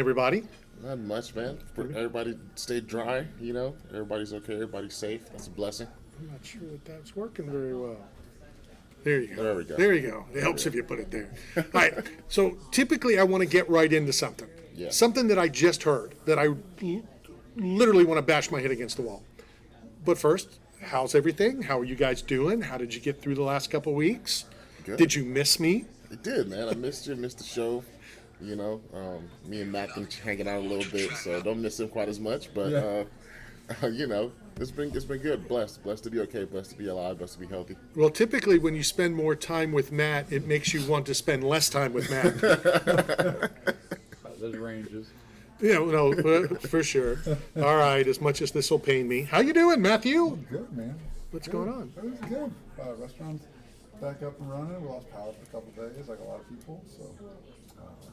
Everybody? Not much, man. Everybody stayed dry, you know. Everybody's okay. Everybody's safe. That's a blessing. I'm not sure that that's working very well. There you go. There we go. There you go. It helps if you put it there. All right. So typically I want to get right into something. Yeah. Something that I just heard that I literally want to bash my head against the wall. But first, how's everything? How are you guys doing? How did you get through the last couple of weeks? Good. Did you miss me? I did, man. I missed you. Missed the show. You know, me and Matt been hanging out a little bit, so don't miss him quite as much. But you know, it's been good. Blessed to be okay. Blessed to be alive. Blessed to be healthy. Well, typically when you spend more time with Matt, it makes you want to spend less time with Matt. There's ranges. Yeah, no, for sure. All right, as much as this will pain me. How you doing, Matthew? Good, man. What's Good. going on? It was good. Restaurants back up and running. We lost power for a couple of days, like a lot of people. So,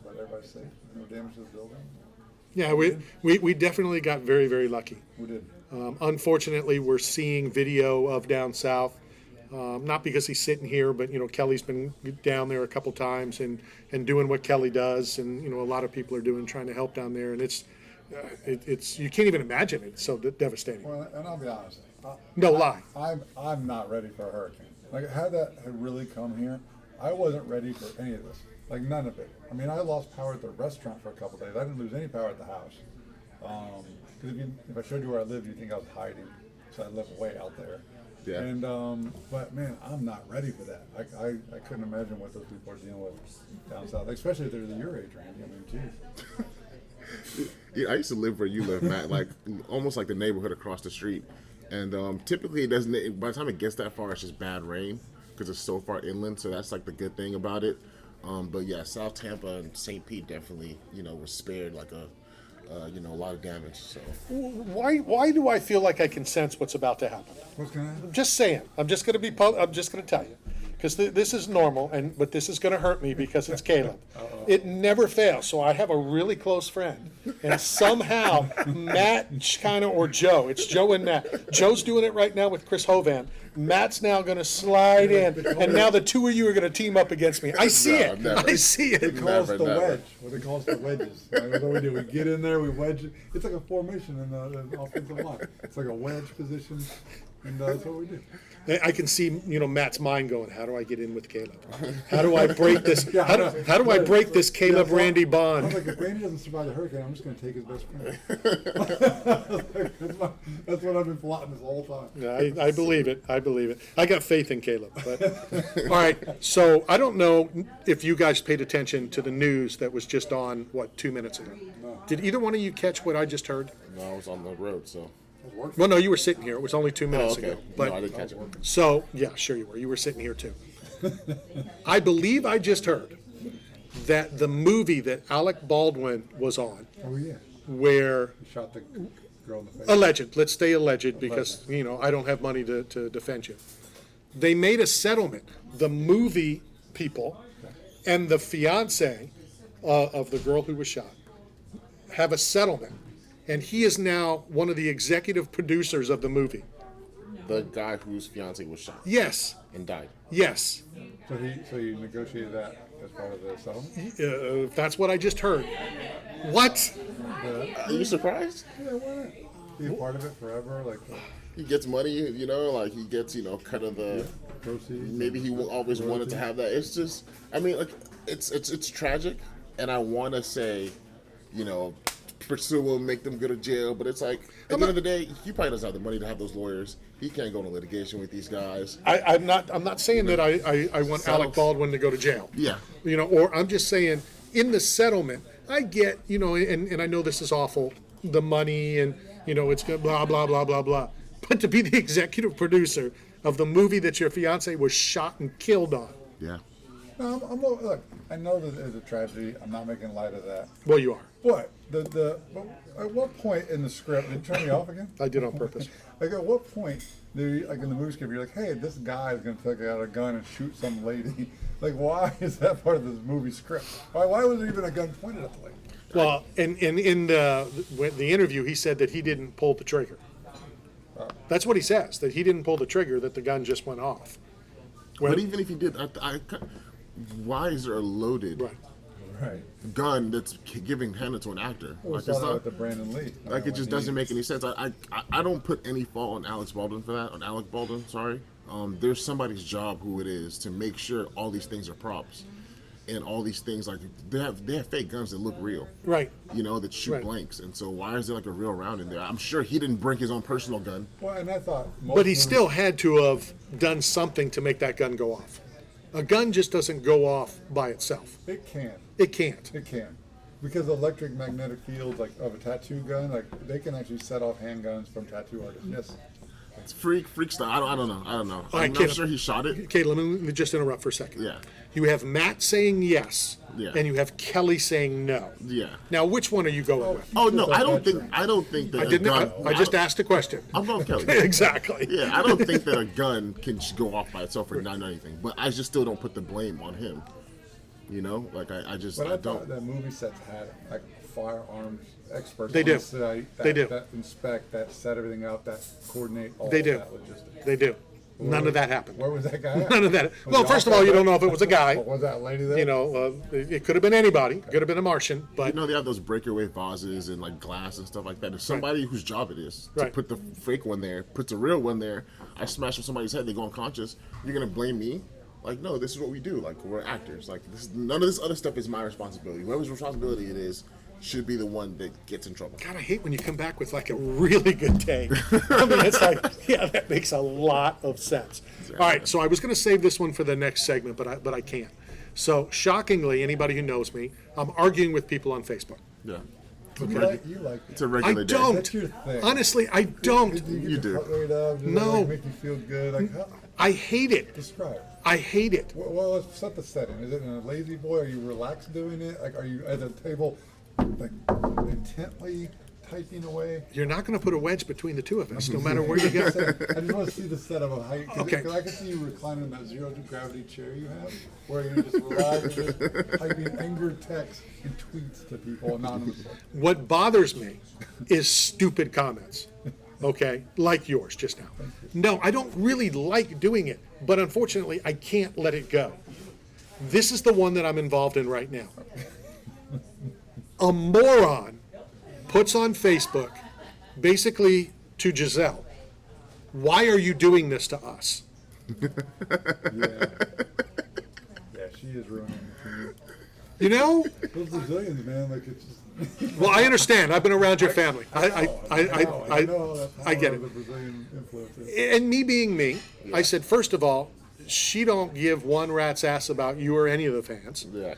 but everybody's safe. No damage to the building. Yeah, we definitely got very, very lucky. We did. Unfortunately, we're seeing video of down south. Not because he's sitting here, but you know Kelly's been down there a couple times and doing what Kelly does, and you know a lot of people are trying to help down there, and it's you can't even imagine it. It's so devastating. Well, and I'll be honest. No lie. I'm not ready for a hurricane. Like had that had really come here, I wasn't ready for any of this. Like none of it. I mean, I lost power at the restaurant for a couple of days. I didn't lose any power at the house. Because if I showed you where I live, you'd think I was hiding. So I live way out there. Yeah. And but man, I'm not ready for that. I couldn't imagine what those people are dealing with down south, especially if they're your age, Randy. I mean, geez. Yeah, I used to live where you live, Matt. Like almost like the neighborhood across the street. And typically it doesn't. By the time it gets that far, it's just bad rain because it's so far inland. So that's like the good thing about it. But yeah, South Tampa and St. Pete definitely, you know, was spared like a lot of damage. So Why do I feel like I can sense what's about to happen? What's going to happen? I'm just saying. I'm just going to tell you, because this is normal, but this is going to hurt me because it's Caleb. It never fails. So I have a really close friend, and somehow Matt or Joe. It's Joe and Matt. Joe's doing it right now with Chris Hovan. Matt's now going to slide in, and now the two of you are going to team up against me. I see it. Never. I see it. They call us the Never. wedge. What they call us the wedges. Like, what do we do? We get in there, we wedge it. It's like a formation in the offensive line. It's like a wedge position, and that's what we do. I can see, Matt's mind going, how do I get in with Caleb? How do I break this? How do I break this Caleb Randy I bond? was like, if Brady doesn't survive the hurricane, I'm just going to take his best friend. That's what I've been plotting this whole time. Yeah, I believe it. I got faith in Caleb. But. All right, so I don't know if you guys paid attention to the news that was just on, 2 minutes ago? No. Did either one of you catch what I just heard? no, I was on the road, so. Well, no, you were sitting here. It was only 2 minutes okay. ago. But No, I didn't catch it. So, yeah, sure you were. You were sitting here too. I believe I just heard that the movie that Alec Baldwin was on, Oh, yeah. where He shot the girl in the face. alleged, let's stay alleged because, I don't have money to defend you. They made a settlement. The movie people and the fiancé of the girl who was shot have a settlement. And he is now one of the executive producers of the movie. The guy whose fiance was shot Yes. and died. Yes. So you negotiated that as part of the settlement? That's what I just heard. What? Are you surprised? Yeah, why not? Be a part of it forever, like He gets money, like he gets, cut of the. proceeds. Maybe he always wanted to have that. It's just, I mean, like it's tragic, and I want to say, pursue him, make them go to jail, but it's like at the end of the day, he probably doesn't have the money to have those lawyers. He can't go into litigation with these guys. I'm not saying that I want Alec Baldwin to go to jail. Yeah. Or I'm just saying in the settlement, I get, and I know this is awful, the money and, it's good, blah, blah, blah, blah, blah. But to be the executive producer of the movie that your fiance was shot and killed on. Yeah. No, look, I know that it's a tragedy. I'm not making light of that. Well, you are. But at what point in the script, did you turn me off again? I did on purpose. Like at what point, like in the movie script, you're like, hey, this guy is going to take out a gun and shoot some lady. Like, why is that part of this movie script? Why was there even a gun pointed at the lady? Well, in the interview, he said that he didn't pull the trigger. That's what he says, that he didn't pull the trigger, that the gun just went off. But even if he did, why is there a loaded Right. gun that's handed to an actor. We Like saw it's that not. with the Brandon Lee. Like it just doesn't make any sense. I don't put any fault on Alex Baldwin for that. On Alec Baldwin, sorry. There's somebody's job who it is to make sure all these things are props, and all these things like they have fake guns that look real. Right. You know, that shoot Right. blanks. And so why is there like a real round in there? I'm sure he didn't bring his own personal gun. Well, and I thought, most But he movies- still had to have done something to make that gun go off. A gun just doesn't go off by itself. It can. It can't. It can. Because electric magnetic fields, like of a tattoo gun, like they can actually set off handguns from tattoo artists. Yes. It's freak style. I don't know. All right, I'm not Caleb. sure he shot it. Okay, let me just interrupt for a second. Yeah. You have Matt saying yes, Yeah. and you have Kelly saying no. Yeah. Now, which one are you going with? Oh no, Just a I don't veteran. think that I a didn't. gun. I just asked a question. I'm going with Kelly. Exactly. Yeah, I don't think that a gun can just go off by itself or not anything. But I just still don't put the blame on him. You know, like I just But I I thought don't. that movie sets had like firearms experts. They on do. site They do. That inspect, that set everything up, that coordinate all They of do. that logistics. They do. None of that happened. Where was that guy at? None of that. Was Well, he first of off all, that you don't boat? know if it was a guy. What was that lady there? You know, it could have been anybody. Could have been a Martian, but You know, they have those breakaway vases and like glass and stuff like that. If somebody whose job it is to Right. put the fake one there, puts a real one there, I smash with somebody's head, they go unconscious. You're gonna blame me? Like, no, this is what we do. Like, we're actors. Like, none of this other stuff is my responsibility. Whoever's responsibility it is should be the one that gets in trouble. God, I hate when you come back with like a really good take. I mean, it's like, yeah, that makes a lot of sense. All right, so I was going to save this one for the next segment, but I can't. So, shockingly, anybody who knows me, I'm arguing with people on Facebook. Yeah, You like it's a I regular day. don't. That's your thing. Honestly, I don't. You get You your do. heart rate up. Does No. that, like, make you feel good? Like, how, I hate it. describe it. I hate it. Well, let's set the setting. Is it in a lazy boy? Are you relaxed doing it? Like, are you at a table, like, intently typing away? You're not going to put a wedge between the two of us, no matter where you go. I just want to see the setup of how you. Okay. Because I can see you reclining in that zero gravity chair you have, where you're just relaxed, and just typing angry texts and tweets to people anonymously. What bothers me is stupid comments, okay, like yours just now. No, I don't really like doing it, but unfortunately, I can't let it go. This is the one that I'm involved in right now. A moron puts on Facebook, basically to Gisele, why are you doing this to us? Yeah. Yeah, she is ruining it for you. You know? Those Brazilians, man, like it's just. Well, I understand. I've been around your family. I know I get it. The Brazilian influence is. And me being me, I said, first of all, she don't give one rat's ass about you or any of the fans. Yeah.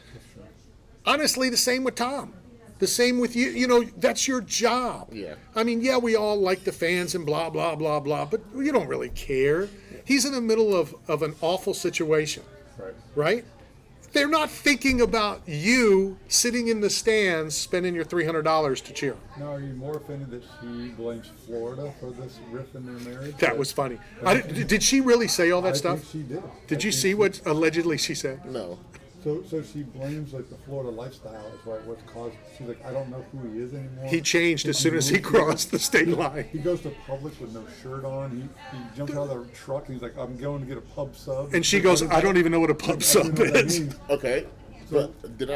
Honestly, the same with Tom. The same with you. You know, that's your job. Yeah. I mean, yeah, we all like the fans and blah, blah, blah, blah, but you don't really care. He's in the middle of an awful situation, Right. right? They're not thinking about you sitting in the stands spending your $300 to cheer. Now, are you more offended that she blames Florida for this rift in their marriage? That was funny. Did she really say all that I stuff? think she did. Did I you think see she- what allegedly she said? No. So she blames like the Florida lifestyle is what's caused. She's like, I don't know who he is anymore. He changed as soon as he crossed the state line. He goes to Publix with no shirt on. He jumps out of the truck and he's like, I'm going to get a pub sub. And she goes, I don't even know what a pub sub I don't know what that is. means. Okay. But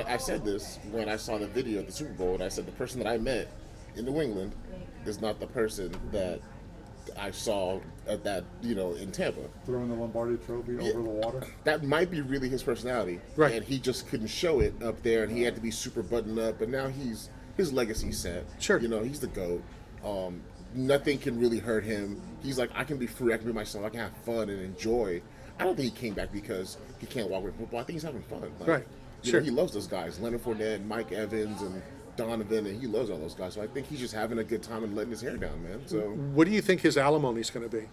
I said this when I saw the video at the Super Bowl, and I said the person that I met in New England is not the person that I saw at that, in Tampa. Throwing the Lombardi trophy over the water. That might be really his personality. Right. And he just couldn't show it up there, and he had to be super buttoned up, but now his legacy's set. Sure. He's the GOAT. Nothing can really hurt him. He's like, I can be free, I can be myself, I can have fun and enjoy. I don't think he came back because he can't walk with football. I think he's having fun. Like, Right. Sure. He loves those guys, Leonard Fournette, Mike Evans, and Donovan, and he loves all those guys. So I think he's just having a good time and letting his hair down, man. So, What do you think his alimony's going to be?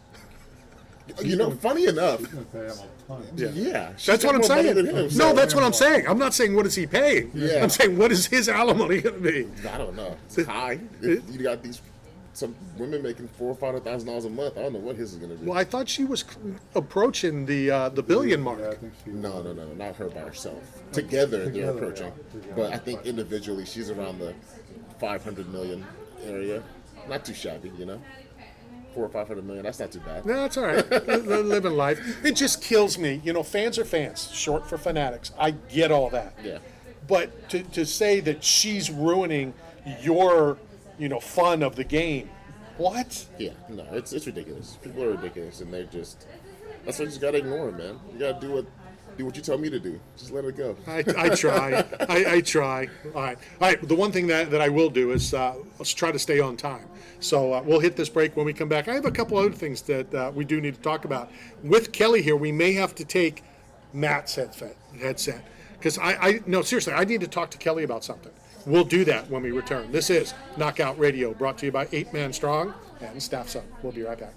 funny enough, He's going to pay him a ton. yeah. she's That's got what I'm more money saying. than him, No, so- that's what I'm saying. I'm not saying what is he paying. Yeah. I'm saying what is his alimony going to be? I don't know. It's high. If you got some women making $400,000 or $500,000 a month. I don't know what his is going to be. Well, I thought she was approaching the billion mark. Yeah, I think she. No, not her by herself. Together they're Together, approaching, yeah. Together. but I think individually she's around the 500 million area. Not too shabby, 400 or 500 million. That's not too bad. No, it's all right. They're living life. It just kills me. Fans are fans, short for fanatics. I get all that. Yeah. But to say that she's ruining your, fun of the game, what? Yeah, no, it's ridiculous. People are ridiculous, and that's why you just gotta ignore them, man. You gotta do what you tell me to do. Just let it go. I try. I try. All right. The one thing that I will do is let's try to stay on time. So we'll hit this break when we come back. I have a couple other things that we do need to talk about. With Kelly here, we may have to take Matt's headset. Because no, seriously, I need to talk to Kelly about something. We'll do that when we return. This is Knockout Radio, brought to you by 8 Man Strong and Staff Sub. We'll be right back.